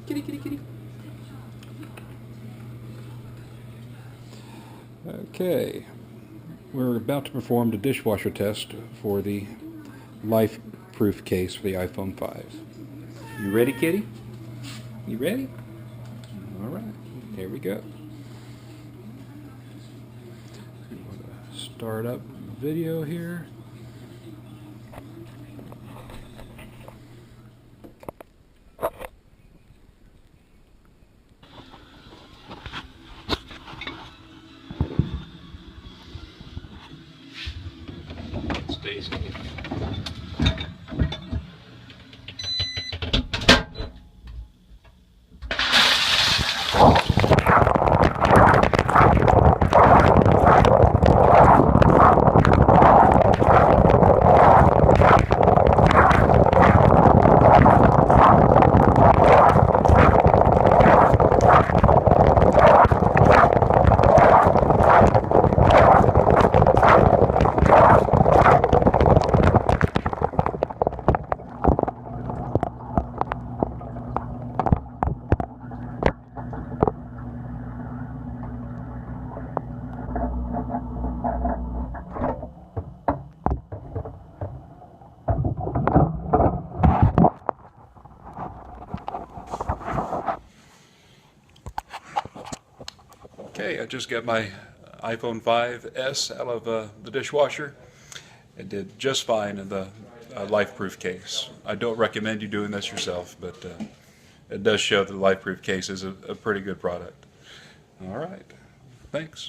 Kitty, kitty, kitty. Okay, we're about to perform the dishwasher test for the LifeProof case for the iPhone 5. You ready, kitty? You ready? All right, here we go. Start up video here. Stacy. Okay, I just got my iPhone 5S out of the dishwasher. It did just fine in the LifeProof case. I don't recommend you doing this yourself, but it does show that the LifeProof case is a pretty good product. All right, thanks.